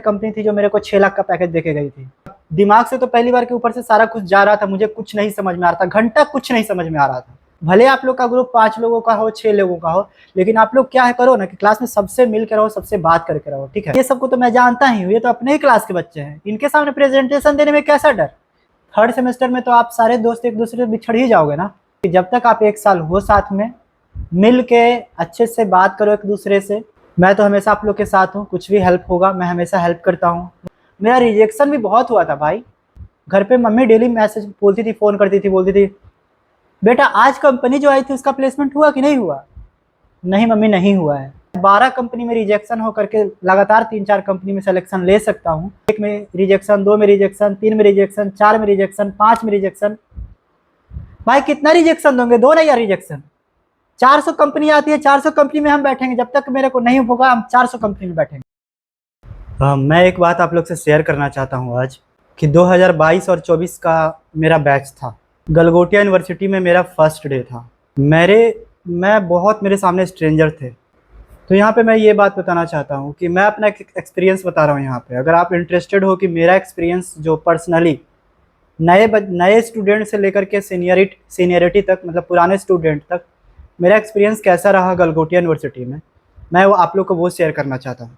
Company थी जो मेरे को 6 लाख का पैकेज देके गई थी। दिमाग से तो पहली बार के ऊपर से सारा कुछ जा रहा था, मुझे कुछ नहीं समझ में आ रहा था, घंटा कुछ नहीं समझ में आ रहा था। भले आप लोग का ग्रुप 5 लोगों का हो, 6 लोगों का हो, लेकिन आप लोग क्या है करो ना कि क्लास में सबसे मिल के रहो, सबसे बात करके रहो, ठीक है। ये सबको तो मैं जानता ही हूँ, ये तो अपने ही क्लास के बच्चे हैं, इनके सामने प्रेजेंटेशन देने में कैसा डर। थर्ड सेमेस्टर में तो आप सारे दोस्त एक दूसरे से बिछड़ ही जाओगे ना। जब तक आप 1 साल हो साथ में, मिल के अच्छे से बात करो एक दूसरे से। मैं तो हमेशा आप लोग के साथ हूँ, कुछ भी हेल्प होगा मैं हमेशा हेल्प करता हूँ। मेरा रिजेक्शन भी बहुत हुआ था भाई। घर पे मम्मी डेली मैसेज बोलती थी, फ़ोन करती थी, बोलती थी बेटा आज कंपनी जो आई थी उसका प्लेसमेंट हुआ कि नहीं हुआ। नहीं मम्मी नहीं हुआ है। 12 कंपनी में रिजेक्शन हो करके लगातार 3-4 कंपनी में सिलेक्शन ले सकता हूँ। 1 में रिजेक्शन, 2 में रिजेक्शन, 3 में रिजेक्शन, 4 में रिजेक्शन, 5 में रिजेक्शन। भाई कितना रिजेक्शन दोगे, दो ना यार रिजेक्शन। 400 कंपनी आती है, 400 कंपनी में हम बैठेंगे, जब तक मेरे को नहीं होगा हम 400 कंपनी में बैठेंगे। मैं एक बात आप लोग से शेयर करना चाहता हूँ आज कि 2022 और 24 का मेरा बैच था। गलगोटिया यूनिवर्सिटी में मेरा फर्स्ट डे था। मेरे सामने स्ट्रेंजर थे। तो यहाँ पे मैं ये बात बताना चाहता हूँ कि मैं अपना एक एक्सपीरियंस बता रहा हूँ यहाँ पे। अगर आप इंटरेस्टेड हो कि मेरा एक्सपीरियंस जो पर्सनली नए स्टूडेंट से लेकर के सीनियरिटी तक, मतलब पुराने स्टूडेंट तक मेरा एक्सपीरियंस कैसा रहा गलगोटिया यूनिवर्सिटी में, मैं वो आप लोग को वो शेयर करना चाहता हूँ।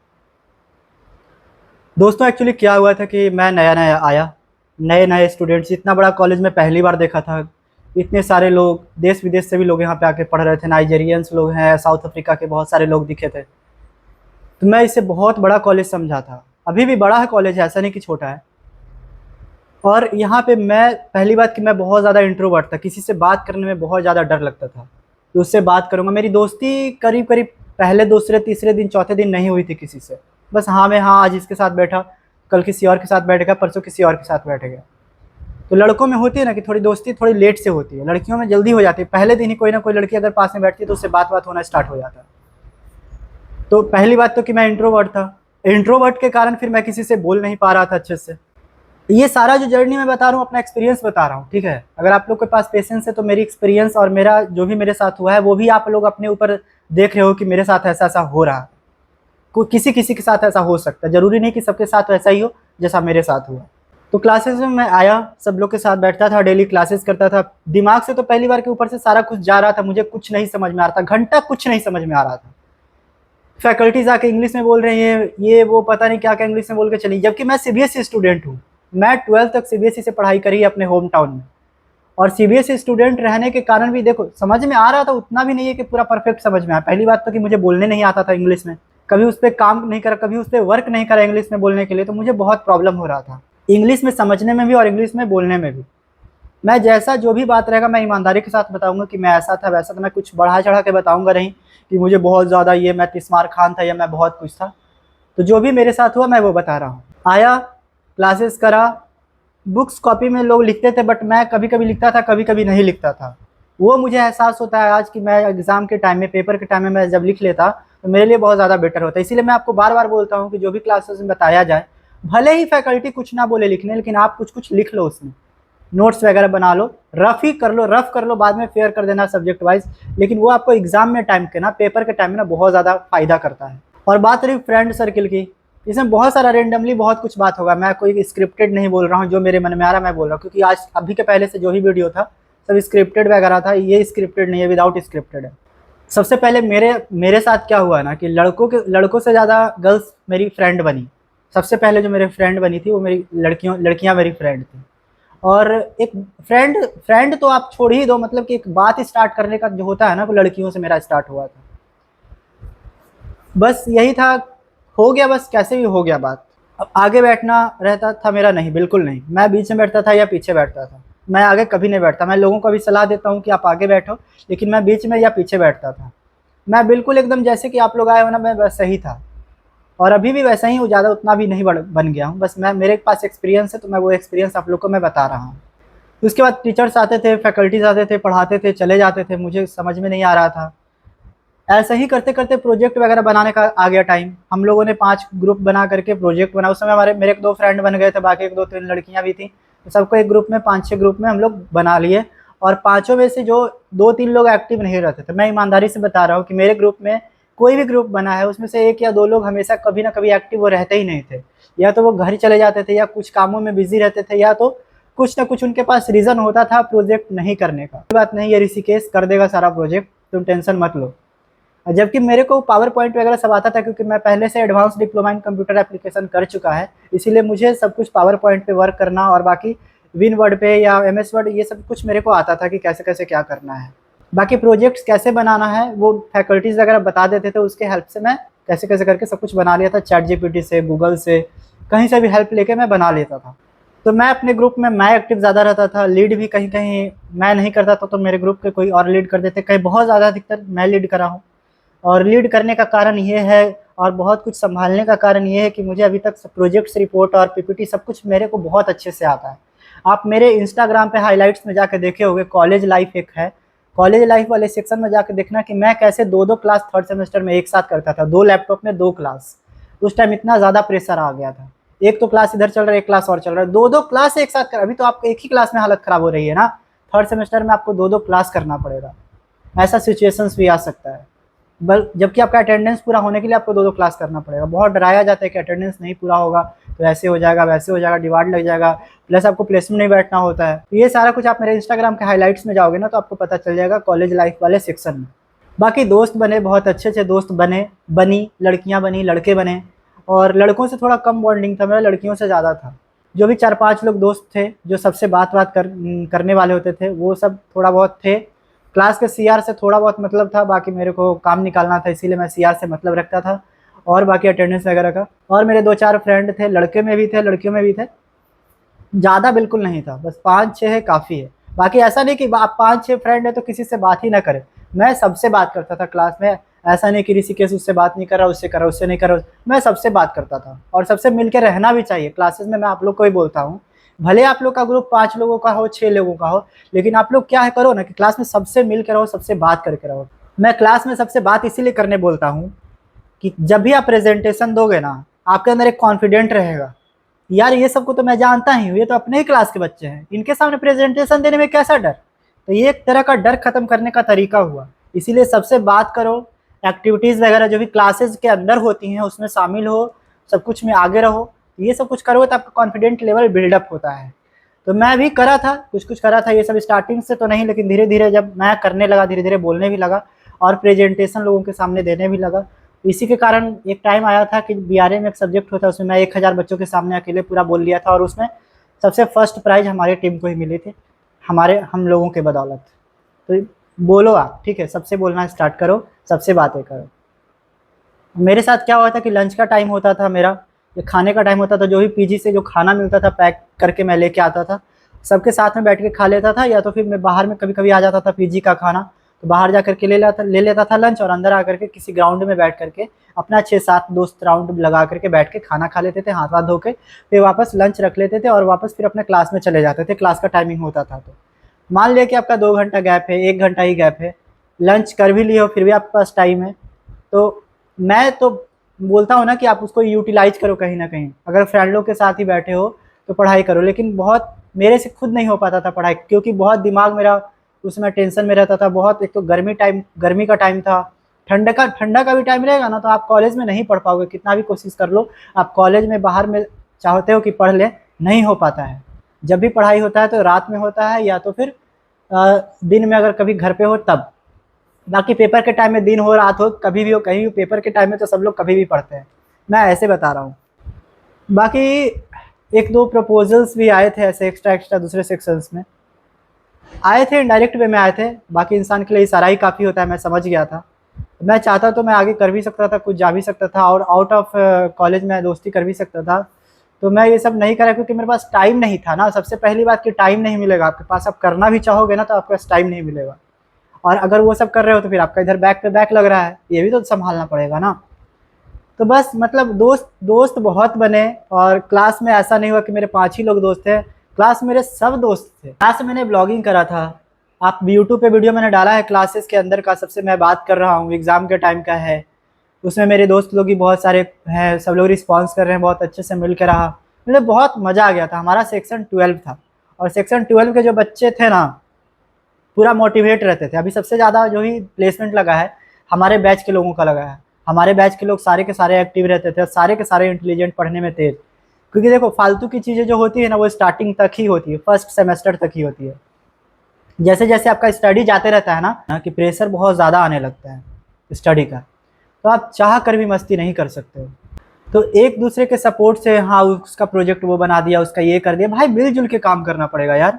दोस्तों एक्चुअली क्या हुआ था कि मैं नया नया आया, नए स्टूडेंट्स, इतना बड़ा कॉलेज में पहली बार देखा था। इतने सारे लोग, देश विदेश से भी लोग यहाँ पे आके पढ़ रहे थे, नाइजीरियंस लोग हैं, साउथ अफ्रीका के बहुत सारे लोग दिखे थे। तो मैं इसे बहुत बड़ा कॉलेज समझा था। अभी भी बड़ा है कॉलेज, ऐसा नहीं कि छोटा है। और यहाँ पे मैं पहली बात कि मैं बहुत ज़्यादा इंट्रोवर्ट था, किसी से बात करने में बहुत ज़्यादा डर लगता था कि उससे बात करूँगा। मेरी दोस्ती करीब करीब पहले, दूसरे, तीसरे दिन, चौथे दिन नहीं हुई थी किसी से। बस हाँ में हाँ, आज इसके साथ बैठा, कल किसी और के साथ बैठेगा, परसों किसी और के साथ बैठेगा। तो लड़कों में होती है ना कि थोड़ी दोस्ती थोड़ी लेट से होती है, लड़कियों में जल्दी हो जाती है। पहले दिन ही कोई ना कोई लड़की अगर पास में बैठती है तो उससे बात होना स्टार्ट हो जाता है। तो पहली बात तो कि मैं इंट्रोवर्ट था। इंट्रोवर्ट के कारण फिर मैं किसी से बोल नहीं पा रहा था अच्छे से। ये सारा जो जर्नी मैं बता रहा हूँ अपना एक्सपीरियंस बता रहा हूँ, ठीक है। अगर आप लोग के पास पेशेंस है तो मेरी एक्सपीरियंस और मेरा जो भी मेरे साथ हुआ है वो भी आप लोग अपने ऊपर देख रहे हो कि मेरे साथ ऐसा ऐसा हो रहा है। किसी किसी के साथ ऐसा हो सकता है, जरूरी नहीं कि सबके साथ वैसा ही हो जैसा मेरे साथ हुआ। तो क्लासेस में मैं आया, सब लोग के साथ बैठता था, डेली क्लासेस करता था। दिमाग से तो पहली बार के ऊपर से सारा कुछ जा रहा था, मुझे कुछ नहीं समझ में आ रहा था, घंटा कुछ नहीं समझ में आ रहा था। फैकल्टीज आके इंग्लिश में बोल रही है, ये वो पता नहीं क्या क्या इंग्लिश में बोल के चली, जबकि मैं सीबीएसई स्टूडेंट हूँ। मैं 12th तक सीबीएसई से पढ़ाई करी है अपने होम टाउन में। और सीबीएसई स्टूडेंट रहने के कारण भी देखो समझ में आ रहा था, उतना भी नहीं है कि पूरा परफेक्ट समझ में आया। पहली बात तो कि मुझे बोलने नहीं आता था इंग्लिश में, कभी उस पर काम नहीं करा, कभी उस पर वर्क नहीं करा इंग्लिश में बोलने के लिए, तो मुझे बहुत प्रॉब्लम हो रहा था इंग्लिश में समझने में भी और इंग्लिश में बोलने में भी। मैं जैसा जो भी बात रहेगा मैं ईमानदारी के साथ बताऊंगा कि मैं ऐसा था वैसा था, मैं कुछ बढ़ा चढ़ा के बताऊंगा नहीं कि मुझे बहुत ज़्यादा ये मैं तिस्मार खान था या मैं बहुत कुछ था। तो जो भी मेरे साथ हुआ मैं वो बता रहा हूँ। आया, क्लासेस करा, बुक्स कॉपी में लोग लिखते थे बट मैं कभी कभी लिखता था, कभी कभी नहीं लिखता था। वो मुझे एहसास होता है आज कि मैं एग्ज़ाम के टाइम में, पेपर के टाइम में मैं जब लिख लेता तो मेरे लिए बहुत ज़्यादा बेटर होता है। इसीलिए मैं आपको बार बार बोलता हूँ कि जो भी क्लासेस में बताया जाए, भले ही फैकल्टी कुछ ना बोले लिखने, लेकिन आप कुछ कुछ लिख लो, उसमें नोट्स वगैरह बना लो, रफ ही कर लो, रफ कर लो, बाद में फेयर कर देना सब्जेक्ट वाइज। लेकिन वो आपको एग्जाम में टाइम के ना, पेपर के टाइम में ना बहुत ज़्यादा फायदा करता है। और बात रही फ्रेंड सर्किल की, इसमें बहुत सारा रेंडमली बहुत कुछ बात होगा, मैं कोई स्क्रिप्टेड नहीं बोल रहा हूँ, जो मेरे मन में आ रहा मैं बोल रहा हूँ। क्योंकि आज अभी के पहले से जो भी वीडियो था सब स्क्रिप्टेड वगैरह था, ये स्क्रिप्टेड नहीं है, विदाउट स्क्रिप्टेड है। सबसे पहले मेरे साथ क्या हुआ ना कि लड़कों से ज़्यादा गर्ल्स मेरी फ्रेंड बनी। सबसे पहले जो मेरी फ्रेंड बनी थी वो मेरी लड़कियाँ मेरी फ्रेंड थी। और एक फ्रेंड तो आप छोड़ ही दो, मतलब कि एक बात स्टार्ट करने का जो होता है ना, वो लड़कियों से मेरा स्टार्ट हुआ था। बस यही था, हो गया, बस कैसे भी हो गया बात। अब आगे बैठना रहता था मेरा, नहीं, बिल्कुल नहीं। मैं बीच में बैठता था या पीछे बैठता था, मैं आगे कभी नहीं बैठता। मैं लोगों को भी सलाह देता हूँ कि आप आगे बैठो, लेकिन मैं बीच में या पीछे बैठता था। मैं बिल्कुल एकदम जैसे कि आप लोग आए हो ना, मैं वैसा ही था। और अभी भी वैसा ही हूँ, ज़्यादा उतना भी नहीं बन गया हूँ। बस मेरे पास एक्सपीरियंस है तो मैं वो एक्सपीरियंस आप लोग को मैं बता रहा हूँ। उसके बाद टीचर्स आते थे, फैकल्टीज आते थे, पढ़ाते थे, चले जाते थे, मुझे समझ में नहीं आ रहा था। ऐसे ही करते करते प्रोजेक्ट वगैरह बनाने का आ गया टाइम। हम लोगों ने 5 ग्रुप बना करके प्रोजेक्ट बना। उस समय मेरे एक दो फ्रेंड बन गए थे, बाकी 1-2-3 लड़कियां भी थी। तो सबको एक ग्रुप में 5-6 ग्रुप में हम लोग बना लिए। और पाँचों में से जो 2-3 लोग एक्टिव नहीं रहते थे, मैं ईमानदारी से बता रहा हूँ कि मेरे ग्रुप में कोई भी ग्रुप बना है उसमें से 1 या 2 लोग हमेशा कभी ना कभी एक्टिव वो रहते ही नहीं थे। या तो वो घर ही चले जाते थे, या कुछ कामों में बिजी रहते थे, या तो कुछ ना कुछ उनके पास रीज़न होता था प्रोजेक्ट नहीं करने का। कोई बात नहीं, ये ऋषिकेश कर देगा सारा प्रोजेक्ट, तुम टेंशन मत लो। जबकि मेरे को पावर पॉइंट वगैरह सब आता था, क्योंकि मैं पहले से advance diploma in computer application कर चुका है, इसीलिए मुझे सब कुछ पावर पॉइंट पे वर्क करना और बाकी विन वर्ड पे या MS वर्ड ये सब कुछ मेरे को आता था कि कैसे कैसे क्या करना है। बाकी प्रोजेक्ट्स कैसे बनाना है वो फैकल्टीज़ वगैरह बता देते थे, उसके हेल्प से मैं कैसे कैसे करके सब कुछ बना लिया था। ChatGPT से, गूगल से, कहीं से भी हेल्प लेके मैं बना लेता था। तो मैं अपने ग्रुप में मैं एक्टिव ज़्यादा रहता था, लीड भी कहीं कहीं मैं नहीं करता था तो मेरे ग्रुप के कोई और लीड कर देते, कहीं बहुत ज़्यादा अधिकतर मैं लीड करा हूँ। और लीड करने का कारण ये है और बहुत कुछ संभालने का कारण ये है कि मुझे अभी तक प्रोजेक्ट्स रिपोर्ट और PPT सब कुछ मेरे को बहुत अच्छे से आता है। आप मेरे इंस्टाग्राम पे हाइलाइट्स में जाकर देखे होंगे, कॉलेज लाइफ एक है, कॉलेज लाइफ वाले सेक्शन में जाकर देखना कि मैं कैसे दो दो क्लास थर्ड सेमेस्टर में एक साथ करता था, 2 लैपटॉप में 2 क्लास। उस टाइम इतना ज़्यादा प्रेशर आ गया था, एक तो क्लास इधर चल रहा है, एक क्लास और चल रहा है, 2 क्लास एक साथ कर। अभी तो आपको एक ही क्लास में हालत ख़राब हो रही है ना, थर्ड सेमेस्टर में आपको 2 क्लास करना पड़ेगा, ऐसा सिचुएशंस भी आ सकता है। बल जबकि आपका अटेंडेंस पूरा होने के लिए आपको 2 क्लास करना पड़ेगा। बहुत डराया जाता है कि अटेंडेंस नहीं पूरा होगा तो ऐसे हो जाएगा, वैसे हो जाएगा, डिवाइड लग जाएगा, प्लस आपको प्लेसमेंट नहीं बैठना होता है। तो ये सारा कुछ आप मेरे इंस्टाग्राम के हाइलाइट्स में जाओगे ना तो आपको पता चल जाएगा कॉलेज लाइफ वाले सेक्शन में। बाकी दोस्त बने, बहुत अच्छे दोस्त बनी, लड़कियाँ बनी, लड़के बने, और लड़कों से थोड़ा कम बॉन्डिंग था मेरा, लड़कियों से ज़्यादा था। जो भी 4-5 लोग दोस्त थे जो सबसे बात करने वाले होते थे, वो सब थोड़ा बहुत थे। क्लास के CR से थोड़ा बहुत मतलब था, बाकी मेरे को काम निकालना था इसीलिए मैं CR से मतलब रखता था, और बाकी अटेंडेंस वगैरह का। और मेरे 2-4 फ्रेंड थे, लड़के में भी थे लड़कियों में भी थे, ज़्यादा बिल्कुल नहीं था, बस 5-6 है काफ़ी है। बाकी ऐसा नहीं कि आप 5-6 फ्रेंड है तो किसी से बात ही ना करें, मैं सबसे बात करता था क्लास में। ऐसा नहीं कि ऋषिकेश उससे बात नहीं कर रहा, उससे कर रहा, उससे नहीं कर रहा, मैं सबसे बात करता था। और सबसे मिल के रहना भी चाहिए क्लासेस में, मैं आप लोग को ही बोलता हूँ। भले आप लोग का ग्रुप 5 लोगों का हो, 6 लोगों का हो, लेकिन आप लोग क्या है करो ना कि क्लास में सबसे मिल के रहो, सबसे बात करके रहो। मैं क्लास में सबसे बात इसीलिए करने बोलता हूँ कि जब भी आप प्रेजेंटेशन दोगे ना, आपके अंदर एक कॉन्फिडेंट रहेगा, यार ये सबको तो मैं जानता ही हूँ, ये तो अपने ही क्लास के बच्चे हैं, इनके सामने प्रेजेंटेशन देने में कैसा डर। तो ये एक तरह का डर खत्म करने का तरीका हुआ। इसीलिए सबसे बात करो, एक्टिविटीज़ वगैरह जो भी क्लासेस के अंदर होती हैं उसमें शामिल हो, सब कुछ में आगे रहो। ये सब कुछ करोगे तो आपका कॉन्फिडेंट लेवल बिल्डअप होता है। तो मैं भी करा था, कुछ कुछ करा था, ये सब स्टार्टिंग से तो नहीं, लेकिन धीरे धीरे जब मैं करने लगा, धीरे धीरे बोलने भी लगा और प्रेजेंटेशन लोगों के सामने देने भी लगा। इसी के कारण एक टाइम आया था कि BRA में एक सब्जेक्ट होता है, उसमें मैं 1000 बच्चों के सामने अकेले पूरा बोल लिया था, और उसमें सबसे फर्स्ट प्राइज़ हमारी टीम को ही मिली थी, हम लोगों के बदौलत। तो बोलो आप, ठीक है, सबसे बोलना स्टार्ट करो, सबसे बातें करो। मेरे साथ क्या हुआ था कि लंच का टाइम होता था मेरा, ये खाने का टाइम होता था, जो भी PG से जो खाना मिलता था पैक करके मैं लेके आता था, सबके साथ में बैठ के खा लेता था, या तो फिर मैं बाहर में कभी कभी आ जाता था PG का खाना, तो बाहर जा करके ले लेता था लंच, और अंदर आकर के किसी ग्राउंड में बैठ करके अपना 6-7 दोस्त राउंड लगा करके बैठ के खाना खा लेते थे, हाथ हाथ धो के, फिर वापस लंच रख लेते थे और वापस फिर अपने क्लास में चले जाते थे। क्लास का टाइमिंग होता था तो मान लिया कि आपका 2 घंटा गैप है, 1 घंटा ही गैप है, लंच कर भी लिए हो फिर भी आपके पास टाइम है, तो मैं तो बोलता हूँ ना कि आप उसको यूटिलाइज करो कहीं ना कहीं। अगर फ्रेंडों के साथ ही बैठे हो तो पढ़ाई करो, लेकिन बहुत मेरे से खुद नहीं हो पाता था पढ़ाई, क्योंकि बहुत दिमाग मेरा उसमें टेंशन में रहता था बहुत। एक तो गर्मी का टाइम था, ठंडा का भी टाइम रहेगा ना तो आप कॉलेज में नहीं पढ़ पाओगे, कितना भी कोशिश कर लो आप कॉलेज में बाहर में चाहते हो कि पढ़ ले, नहीं हो पाता है। जब भी पढ़ाई होता है तो रात में होता है, या तो फिर दिन में अगर कभी घर पे हो तब। बाकी पेपर के टाइम में दिन हो रात हो कभी भी हो कहीं भी, पेपर के टाइम में तो सब लोग कभी भी पढ़ते हैं, मैं ऐसे बता रहा हूँ। बाकी 1-2 प्रपोजल्स भी आए थे ऐसे एक्स्ट्रा दूसरे सेक्शंस में आए थे, इनडायरेक्ट वे में आए थे। बाकी इंसान के लिए इशारा ही काफ़ी होता है, मैं समझ गया था। मैं चाहता तो मैं आगे कर भी सकता था, कुछ जा भी सकता था, और आउट ऑफ कॉलेज में दोस्ती कर भी सकता था, तो मैं ये सब नहीं करा क्योंकि मेरे पास टाइम नहीं था ना। सबसे पहली बात कि टाइम नहीं मिलेगा आपके पास, आप करना भी चाहोगे ना तो आपके पास टाइम नहीं मिलेगा, और अगर वो सब कर रहे हो तो फिर आपका इधर बैक पे बैक लग रहा है, ये भी तो संभालना पड़ेगा ना। तो बस मतलब दोस्त दोस्त बहुत बने, और क्लास में ऐसा नहीं हुआ कि मेरे 5 ही लोग दोस्त थे, क्लास में मेरे सब दोस्त थे। क्लास में मैंने ब्लॉगिंग करा था, आप यूट्यूब पे वीडियो मैंने डाला है क्लासेस के अंदर का, सबसे मैं बात कर रहा हूँ, एग्ज़ाम के टाइम का है, उसमें मेरे दोस्त लोग भी बहुत सारे हैं, सब लोग रिस्पॉन्स कर रहे हैं, बहुत अच्छे से मिल के रहा, मुझे बहुत मज़ा आ गया था। हमारा सेक्शन 12 था, और सेक्शन 12 के जो बच्चे थे ना पूरा मोटिवेट रहते थे। अभी सबसे ज़्यादा जो ही प्लेसमेंट लगा है हमारे बैच के लोगों का लगा है। हमारे बैच के लोग सारे के सारे एक्टिव रहते थे, सारे के सारे इंटेलिजेंट, पढ़ने में तेज। क्योंकि देखो फालतू की चीज़ें जो होती है ना वो स्टार्टिंग तक ही होती है, फर्स्ट सेमेस्टर तक ही होती है। जैसे जैसे आपका स्टडी जाते रहता है ना कि प्रेशर बहुत ज़्यादा आने लगता है स्टडी का, तो आप चाह कर भी मस्ती नहीं कर सकते हो। तो एक दूसरे के सपोर्ट से, हाँ उसका प्रोजेक्ट वो बना दिया, उसका ये कर दिया, भाई मिलजुल के काम करना पड़ेगा यार।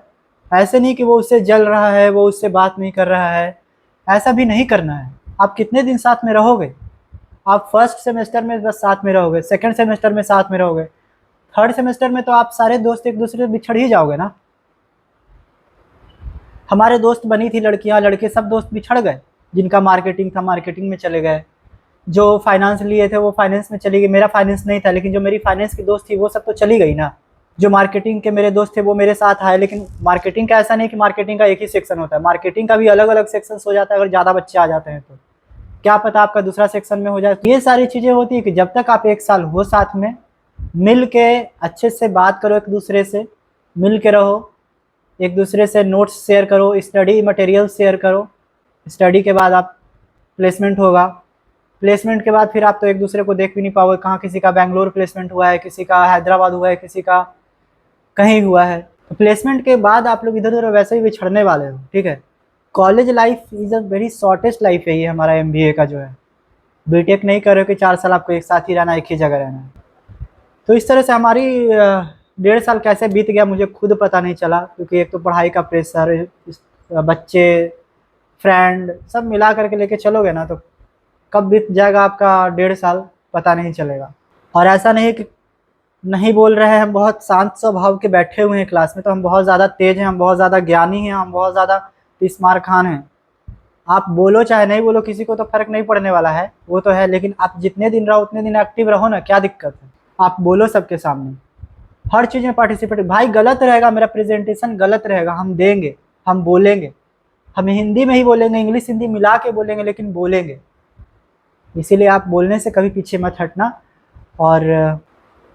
ऐसे नहीं कि वो उससे जल रहा है, वो उससे बात नहीं कर रहा है, ऐसा भी नहीं करना है। आप कितने दिन साथ में रहोगे? आप फर्स्ट सेमेस्टर में बस साथ में रहोगे, सेकंड सेमेस्टर में साथ में रहोगे, थर्ड सेमेस्टर में तो आप सारे दोस्त एक दूसरे से बिछड़ ही जाओगे ना। हमारे दोस्त बनी थी लड़कियां लड़के, सब दोस्त बिछड़ गए। जिनका मार्केटिंग था मार्केटिंग में चले गए, जो फाइनेंस लिए थे वो फाइनेंस में चली गई। मेरा फाइनेंस नहीं था, लेकिन जो मेरी फाइनेंस की दोस्त थी वो सब तो चली गई ना। जो मार्केटिंग के मेरे दोस्त थे वो मेरे साथ आए, लेकिन मार्केटिंग का ऐसा नहीं कि मार्केटिंग का एक ही सेक्शन होता है, मार्केटिंग का भी अलग अलग सेक्शन हो जाता है। अगर ज़्यादा बच्चे आ जाते हैं तो क्या पता आपका दूसरा सेक्शन में हो जाए। ये सारी चीज़ें होती है कि जब तक आप एक साल हो साथ में, मिल के अच्छे से बात करो, एक दूसरे से मिल के रहो, एक दूसरे से नोट्स शेयर करो, स्टडी मटेरियल शेयर करो। स्टडी के बाद आप प्लेसमेंट होगा, प्लेसमेंट के बाद फिर आप तो एक दूसरे को देख भी नहीं पाओगे, कहाँ किसी का बेंगलोर प्लेसमेंट हुआ है, किसी का हैदराबाद हुआ है, किसी का कहीं हुआ है। तो प्लेसमेंट के बाद आप लोग इधर उधर वैसे ही बिछड़ने वाले हो, ठीक है। College life is a very shortest life है ये हमारा एमबीए का जो है। बीटेक नहीं कर रहे हो कि 4 साल आपको एक साथ ही रहना, एक ही जगह रहना है। तो इस तरह से हमारी 1.5 साल कैसे बीत गया मुझे खुद पता नहीं चला, क्योंकि एक तो पढ़ाई का प्रेशर, बच्चे, फ्रेंड सब मिला करके लेके चलोगे ना तो कब बीत जाएगा आपका 1.5 साल पता नहीं चलेगा। और ऐसा नहीं कि नहीं बोल रहे हैं, हम बहुत शांत स्वभाव के बैठे हुए हैं क्लास में, तो हम बहुत ज़्यादा तेज हैं, हम बहुत ज़्यादा ज्ञानी हैं, हम बहुत ज़्यादा तीसमार खान हैं। आप बोलो चाहे नहीं बोलो, किसी को तो फर्क नहीं पड़ने वाला है, वो तो है। लेकिन आप जितने दिन रहो उतने दिन एक्टिव रहो ना, क्या दिक्कत है। आप बोलो सबके सामने, हर चीज़ में पार्टिसिपेट। भाई गलत रहेगा, मेरा प्रेजेंटेशन गलत रहेगा, हम देंगे, हम बोलेंगे, हम हिंदी में ही बोलेंगे, इंग्लिश हिंदी मिला के बोलेंगे, लेकिन बोलेंगे। इसीलिए आप बोलने से कभी पीछे मत हटना। और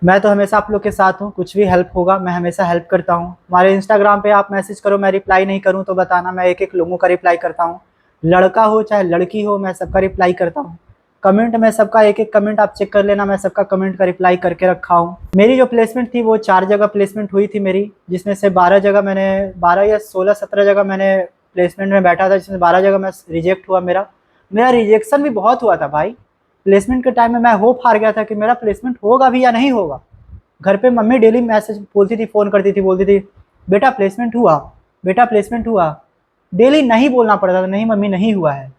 मैं तो हमेशा आप लोग के साथ हूँ, कुछ भी हेल्प होगा मैं हमेशा हेल्प करता हूँ। हमारे इंस्टाग्राम पे आप मैसेज करो, मैं रिप्लाई नहीं करूँ तो बताना, मैं एक एक लोगों का रिप्लाई करता हूँ। लड़का हो चाहे लड़की हो, मैं सबका रिप्लाई करता हूँ। कमेंट में सबका एक एक कमेंट आप चेक कर लेना, मैं सबका कमेंट का रिप्लाई करके रखा हूँ। मेरी जो प्लेसमेंट थी वो 4 जगह प्लेसमेंट हुई थी मेरी, जिसमें से 12 जगह मैंने 12 या 16-17 जगह मैंने प्लेसमेंट में बैठा था, जिसमें 12 जगह मैं रिजेक्ट हुआ। मेरा रिजेक्शन भी बहुत हुआ था भाई। प्लेसमेंट के टाइम में मैं होप हार गया था कि मेरा प्लेसमेंट होगा भी या नहीं होगा। घर पे मम्मी डेली मैसेज बोलती थी, फ़ोन करती थी, बोलती थी बेटा प्लेसमेंट हुआ, बेटा प्लेसमेंट हुआ। डेली नहीं बोलना पड़ता था, नहीं मम्मी नहीं हुआ है।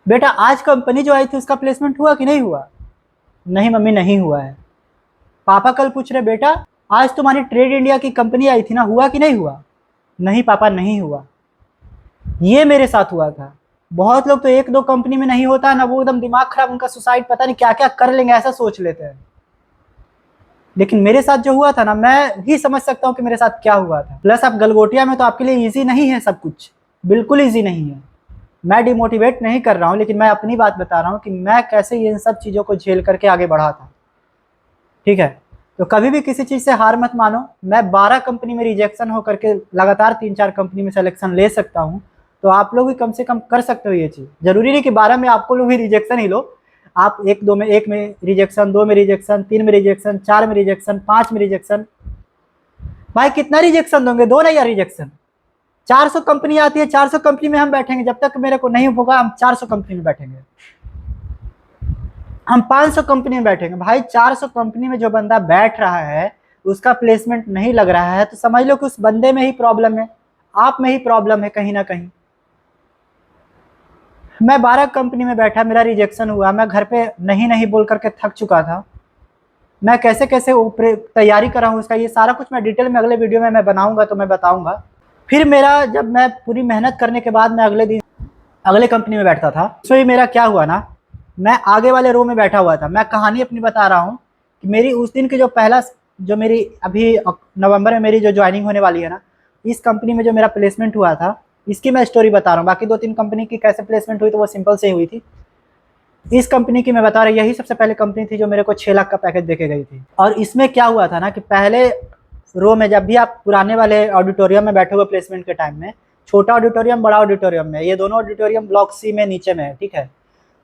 बेटा आज कंपनी जो आई थी उसका प्लेसमेंट हुआ कि नहीं हुआ? नहीं मम्मी नहीं हुआ है। पापा कल पूछ रहे बेटा आज तुम्हारी ट्रेड इंडिया की कंपनी आई थी ना, हुआ कि नहीं हुआ? नहीं पापा नहीं हुआ। ये मेरे साथ हुआ था। बहुत लोग तो 1-2 कंपनी में नहीं होता ना, वो एकदम दिमाग खराब, उनका सुसाइड पता नहीं क्या क्या कर लेंगे ऐसा सोच लेते हैं। लेकिन मेरे साथ जो हुआ था ना, मैं ही समझ सकता हूँ कि मेरे साथ क्या हुआ था। प्लस आप गलगोटिया में तो आपके लिए ईजी नहीं है सब कुछ, बिल्कुल ईजी नहीं है। मैं डिमोटिवेट नहीं कर रहा हूँ, लेकिन मैं अपनी बात बता रहा हूँ कि मैं कैसे इन सब चीज़ों को झेल करके आगे बढ़ा था, ठीक है। तो कभी भी किसी चीज़ से हार मत मानो। मैं 12 कंपनी में रिजेक्शन हो करके लगातार 3-4 कंपनी में सिलेक्शन ले सकता हूँ, तो आप लोग भी कम से कम कर सकते हो ये चीज़। जरूरी नहीं कि 12 में आपको लोग भी रिजेक्शन ही लो। आप 1-2 में, 1 में रिजेक्शन, 2 में रिजेक्शन, 3 में रिजेक्शन, 4 में रिजेक्शन, 5 में रिजेक्शन। भाई कितना रिजेक्शन दोगे, दो ना यार रिजेक्शन। 400 कंपनी आती है, 400 कंपनी में हम बैठेंगे, जब तक मेरे को नहीं होगा हम 400 कंपनी में बैठेंगे, हम 500 कंपनी में बैठेंगे। भाई 400 कंपनी में जो बंदा बैठ रहा है उसका प्लेसमेंट नहीं लग रहा है, तो समझ लो कि उस बंदे में ही प्रॉब्लम है, आप में ही प्रॉब्लम है कहीं ना कहीं। मैं 12 कंपनी में बैठा, मेरा रिजेक्शन हुआ, मैं घर पे नहीं नहीं बोल करके थक चुका था। मैं कैसे कैसे तैयारी कर रहा हूँ उसका, ये सारा कुछ मैं डिटेल में अगले वीडियो में मैं बनाऊंगा तो मैं बताऊंगा। फिर मेरा जब मैं पूरी मेहनत करने के बाद मैं अगले दिन अगले कंपनी में बैठता था, तो ही मेरा क्या हुआ ना, मैं आगे वाले रो में बैठा हुआ था। मैं कहानी अपनी बता रहा हूँ कि मेरी उस दिन की जो मेरी अभी नवंबर में मेरी जो ज्वाइनिंग होने वाली है ना, इस कंपनी में जो मेरा प्लेसमेंट हुआ था, इसकी मैं स्टोरी बता रहा हूँ। बाकी 2-3 कंपनी की कैसे प्लेसमेंट हुई तो वो सिंपल से ही हुई थी। इस कंपनी की मैं बता रहा, यही सबसे पहले कंपनी थी जो मेरे को 6 लाख का पैकेज देके गई थी। और इसमें क्या हुआ था ना कि पहले रो में, जब भी आप पुराने वाले ऑडिटोरियम में बैठोगे प्लेसमेंट के टाइम में, छोटा ऑडिटोरियम बड़ा ऑडिटोरियम में, ये दोनों ऑडिटोरियम ब्लॉक सी में नीचे में है, ठीक है।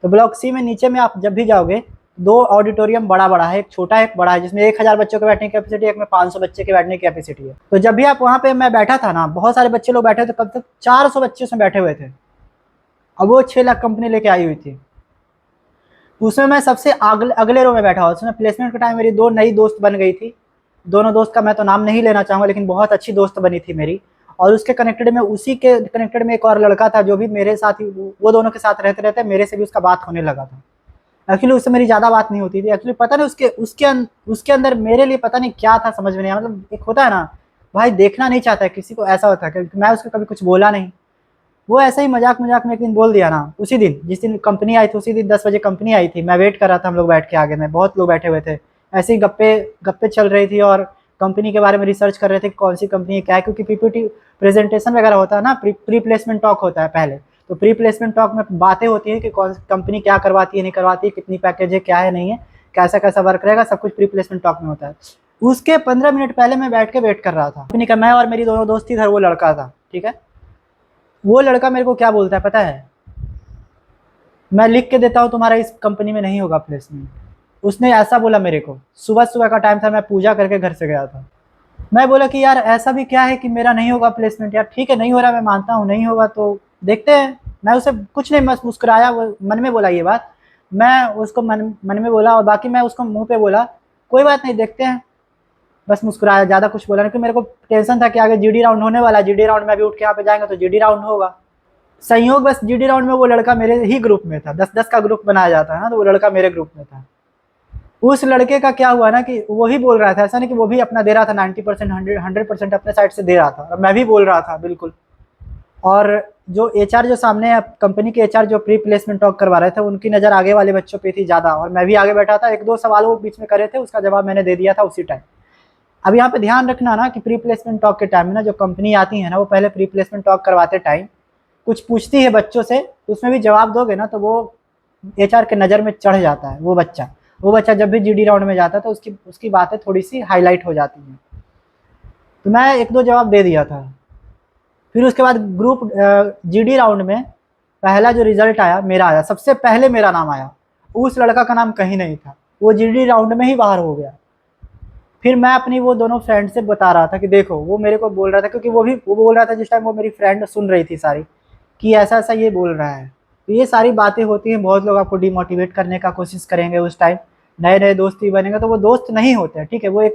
तो ब्लॉक सी में नीचे में आप जब भी जाओगे दो ऑडिटोरियम बड़ा बड़ा है, एक छोटा है एक बड़ा है, जिसमें 1000 बच्चों के बैठने की कैपेसिटी है, एक में 500 बच्चे के बैठने की कैपेसिटी है। तो जब भी आप वहाँ पे मैं बैठा था ना, बहुत सारे बच्चे लोग बैठे थे, कब तक 400 बच्चे उसमें बैठे हुए थे। अब वो 6 लाख कंपनी लेके आई हुई थी। उसमें मैं सबसे अगले रो में बैठा हुआ। उसमें प्लेसमेंट के टाइम मेरी 2 नई दोस्त बन गई थी। दोनों दोस्त का मैं तो नाम नहीं लेना चाहूँगा, लेकिन बहुत अच्छी दोस्त बनी थी मेरी। और उसके कनेक्टेड में, उसी के कनेक्टेड में एक और लड़का था जो भी मेरे साथ ही, वो दोनों के साथ रहते रहते मेरे से भी उसका बात होने लगा था। एक्चुअली उससे मेरी ज़्यादा बात नहीं होती थी। एक्चुअली पता नहीं उसके अंदर मेरे लिए पता नहीं क्या था, समझ में नहीं आया। मतलब एक होता है ना, भाई देखना नहीं चाहता है किसी को, ऐसा होता है। क्योंकि मैं उसको कभी कुछ बोला नहीं, वो ऐसे ही मजाक मजाक में एक दिन बोल दिया ना। उसी दिन जिस दिन कंपनी आई थी, उसी दिन 10 बजे कंपनी आई थी। मैं वेट कर रहा था, हम लोग बैठ के आगे में, बहुत लोग बैठे हुए थे। ऐसे ही गप्पे गप्पे चल रही थी और कंपनी के बारे में रिसर्च कर रहे थे कि कौन सी कंपनी है क्या है। क्योंकि पीपीटी प्रेजेंटेशन वगैरह होता है ना, प्री प्लेसमेंट टॉक होता है पहले। तो प्री प्लेसमेंट टॉक में बातें होती है कि कौन सी कंपनी क्या करवाती है नहीं करवाती है, कितनी पैकेज है क्या है नहीं है, कैसा कैसा वर्क रहेगा, सब कुछ प्री प्लेसमेंट टॉक में होता है। उसके 15 मिनट पहले मैं बैठ के वेट कर रहा था कंपनी का। मैं और मेरी दोनों दोस्त थी, वो लड़का था, ठीक है। वो लड़का मेरे को क्या बोलता है पता है? मैं लिख के देता हूँ तुम्हारा इस कंपनी में नहीं होगा प्लेसमेंट। उसने ऐसा बोला मेरे को। सुबह सुबह का टाइम था, मैं पूजा करके घर से गया था। मैं बोला कि यार ऐसा भी क्या है कि मेरा नहीं होगा प्लेसमेंट। यार ठीक है, नहीं हो रहा, मैं मानता हूँ नहीं होगा तो देखते हैं। मैं उसे कुछ नहीं, बस मुस्कुराया, वो मन में बोला ये बात। मैं उसको मन मन में बोला, और बाकी मैं उसको मुंह पे बोला कोई बात नहीं, देखते हैं। बस मुस्कुराया, ज़्यादा कुछ बोला नहीं, क्योंकि मेरे को टेंशन था कि आगे जीडी राउंड होने वाला है। जीडी राउंड में भी उठ के यहाँ पे जाएंगे तो जीडी राउंड होगा। संयोग बस जीडी राउंड में वो लड़का मेरे ही ग्रुप में था। 10-10 का ग्रुप बनाया जाता है ना, तो वो लड़का मेरे ग्रुप में था। उस लड़के का क्या हुआ ना कि वो ही बोल रहा था, ऐसा नहीं कि वो भी अपना दे रहा था 90%, 100% अपने साइड से दे रहा था, और मैं भी बोल रहा था बिल्कुल। और जो एचआर जो सामने कंपनी के एचआर जो प्री प्लेसमेंट टॉक करवा रहे थे, उनकी नज़र आगे वाले बच्चों पे थी ज़्यादा, और मैं भी आगे बैठा था। 1-2 सवाल वो बीच में करे थे, उसका जवाब मैंने दे दिया था उसी टाइम। अब यहाँ पे ध्यान रखना ना कि प्री प्लेसमेंट टॉक के टाइम में ना, जो कंपनी आती है ना, वो पहले प्री प्लेसमेंट टॉक करवाते टाइम कुछ पूछती है बच्चों से, उसमें भी जवाब दोगे ना तो वो एचआर के नज़र में चढ़ जाता है वो बच्चा जब भी जीडी राउंड में जाता है तो उसकी बातें थोड़ी सी हाईलाइट हो जाती हैं। तो मैं 1-2 जवाब दे दिया था। फिर उसके बाद ग्रुप जीडी राउंड में पहला जो रिजल्ट आया मेरा आया, सबसे पहले मेरा नाम आया। उस लड़का का नाम कहीं नहीं था, वो जीडी राउंड में ही बाहर हो गया। फिर मैं अपनी वो दोनों फ्रेंड से बता रहा था कि देखो, वो मेरे को बोल रहा था, क्योंकि वो बोल रहा था जिस टाइम, वो मेरी फ्रेंड सुन रही थी सारी, कि ऐसा ऐसा ये बोल रहा है। तो ये सारी बातें होती हैं, बहुत लोग आपको डिमोटिवेट करने का कोशिश करेंगे उस टाइम। नए नए दोस्त ही बनेंगे तो वो दोस्त नहीं होते हैं, ठीक है। वो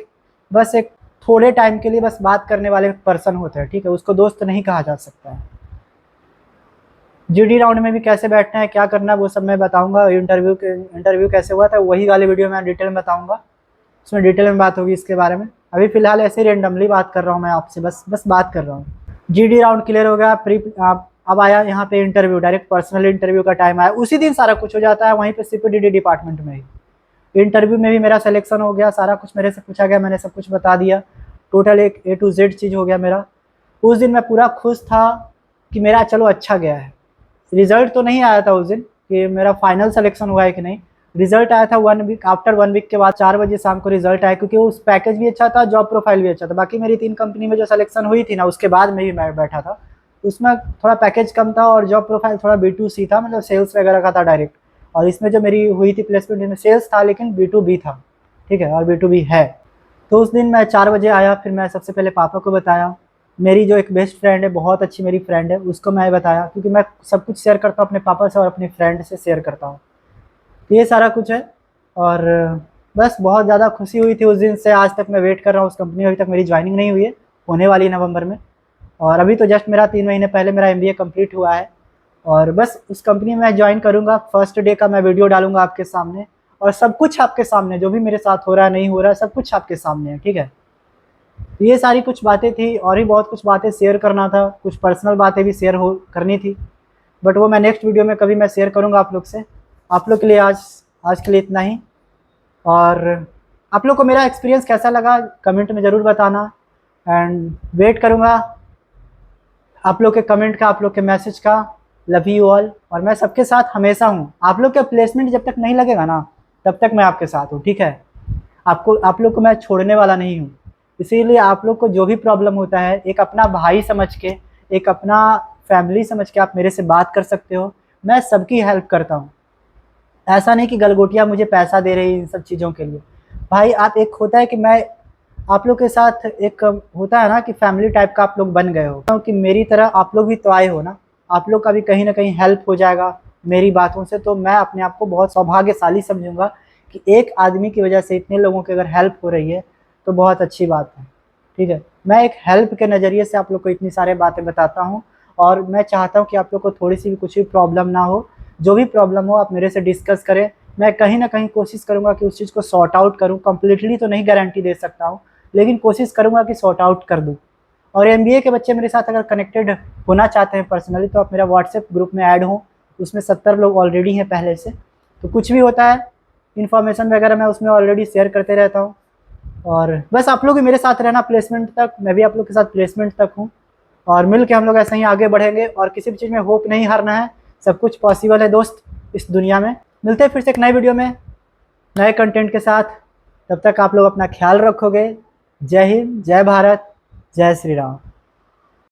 बस एक थोड़े टाइम के लिए बस बात करने वाले पर्सन होते हैं, ठीक है। उसको दोस्त नहीं कहा जा सकता है। जीडी राउंड में भी कैसे बैठना है, क्या करना है, वो सब मैं बताऊंगा। इंटरव्यू कैसे हुआ था वही वाली वीडियो में डिटेल में बताऊंगा। उसमें डिटेल में बात होगी इसके बारे में। अभी फिलहाल ऐसे रेंडमली बात कर रहा हूँ मैं आपसे, बस बात कर रहा हूँ। जीडी राउंड क्लियर हो गया। अब आया यहाँ पे इंटरव्यू, डायरेक्ट पर्सनल इंटरव्यू का टाइम आया। उसी दिन सारा कुछ हो जाता है वहीं पे सीपीडीडी डिपार्टमेंट में ही। इंटरव्यू में भी मेरा सिलेक्शन हो गया, सारा कुछ मेरे से पूछा गया, मैंने सब कुछ बता दिया। टोटल एक A to Z चीज़ हो गया मेरा। उस दिन मैं पूरा खुश था कि मेरा चलो अच्छा गया है। रिजल्ट तो नहीं आया था उस दिन कि मेरा फाइनल सिलेक्शन हुआ है कि नहीं। रिजल्ट आया था 1 वीक, आफ्टर 1 वीक के बाद 4 बजे शाम को रिजल्ट आया, क्योंकि उस पैकेज भी अच्छा था, जॉब प्रोफाइल भी अच्छा था। बाकी मेरी 3 कंपनी में जो सिलेक्शन हुई थी ना, उसके बाद में भी मैं बैठा था, उसमें थोड़ा पैकेज कम था और जॉब प्रोफाइल थोड़ा B2C था, मतलब सेल्स वगैरह का था डायरेक्ट। और इसमें जो मेरी हुई थी प्लेसमेंट, इसमें सेल्स था लेकिन B2B था, ठीक है, और B2B है। तो उस दिन मैं 4 बजे आया। फिर मैं सबसे पहले पापा को बताया। मेरी जो एक बेस्ट फ्रेंड है, बहुत अच्छी मेरी फ्रेंड है, उसको मैं बताया, क्योंकि मैं सब कुछ शेयर करता हूँ अपने पापा से और अपने फ्रेंड से शेयर करता हूँ। तो ये सारा कुछ है। और बस बहुत ज़्यादा खुशी हुई थी उस दिन से। आज तक मैं वेट कर रहा हूँ उस कंपनी में, अभी तक मेरी ज्वाइनिंग नहीं हुई है, होने वाली है नवंबर में। और अभी तो जस्ट मेरा 3 महीने पहले मेरा MBA कंप्लीट हुआ है। और बस उस कंपनी में मैं ज्वाइन करूँगा। फर्स्ट डे का मैं वीडियो डालूंगा आपके सामने, और सब कुछ आपके सामने, जो भी मेरे साथ हो रहा है नहीं हो रहा है, सब कुछ आपके सामने है, ठीक है। तो ये सारी कुछ बातें थी, और भी बहुत कुछ बातें शेयर करना था, कुछ पर्सनल बातें भी शेयर हो करनी थी, बट वो मैं नेक्स्ट वीडियो में कभी मैं शेयर करूँगा आप लोग से। आप लोग के लिए आज के लिए इतना ही। और आप लोग को मेरा एक्सपीरियंस कैसा लगा कमेंट में ज़रूर बताना। एंड वेट करूँगा आप लोग के कमेंट का, आप लोग के मैसेज का। Love you all. और मैं सबके साथ हमेशा हूँ। आप लोग का प्लेसमेंट जब तक नहीं लगेगा ना, तब तक मैं आपके साथ हूँ, ठीक है। आप लोग को मैं छोड़ने वाला नहीं हूँ। इसीलिए आप लोग को जो भी प्रॉब्लम होता है, एक अपना भाई समझ के, एक अपना फैमिली समझ के आप मेरे से बात कर सकते हो। मैं सबकी हेल्प करता हूँ। ऐसा नहीं कि गलगोटियाँ मुझे पैसा दे रही इन सब चीज़ों के लिए। भाई आप एक होता है कि मैं आप लोग के साथ एक होता है ना कि फैमिली टाइप का आप लोग बन गए हो, क्योंकि मेरी तरह आप लोग भी तो आए हो ना, आप लोग का भी कहीं ना कहीं हेल्प हो जाएगा मेरी बातों से। तो मैं अपने आप को बहुत सौभाग्यशाली समझूंगा कि एक आदमी की वजह से इतने लोगों की अगर हेल्प हो रही है तो बहुत अच्छी बात है। ठीक है, मैं एक हेल्प के नज़रिए से आप लोग को इतनी सारी बातें बताता हूँ, और मैं चाहता हूँ कि आप लोग को थोड़ी सी भी कुछ भी प्रॉब्लम ना हो। जो भी प्रॉब्लम हो आप मेरे से डिस्कस करें, मैं कहीं ना कहीं कोशिश करूँगा कि उस चीज़ को सॉर्ट आउट करूँ। कंप्लीटली तो नहीं गारंटी दे सकता हूँ, लेकिन कोशिश करूँगा कि सॉर्ट आउट कर दूँ। और एमबीए के बच्चे मेरे साथ अगर कनेक्टेड होना चाहते हैं पर्सनली, तो आप मेरा व्हाट्सएप ग्रुप में ऐड हो, उसमें 70 लोग ऑलरेडी हैं पहले से। तो कुछ भी होता है इन्फॉर्मेशन वगैरह मैं उसमें ऑलरेडी शेयर करते रहता हूँ। और बस आप लोग भी मेरे साथ रहना प्लेसमेंट तक, मैं भी आप लोग के साथ प्लेसमेंट तक हूँ, और मिल के हम लोग ऐसे ही आगे बढ़ेंगे। और किसी भी चीज़ में होप नहीं हारना है, सब कुछ पॉसिबल है दोस्त इस दुनिया में। मिलते हैं फिर से एक नए वीडियो में नए कंटेंट के साथ। तब तक आप लोग अपना ख्याल रखोगे। जय हिंद, जय भारत, जय श्री राम।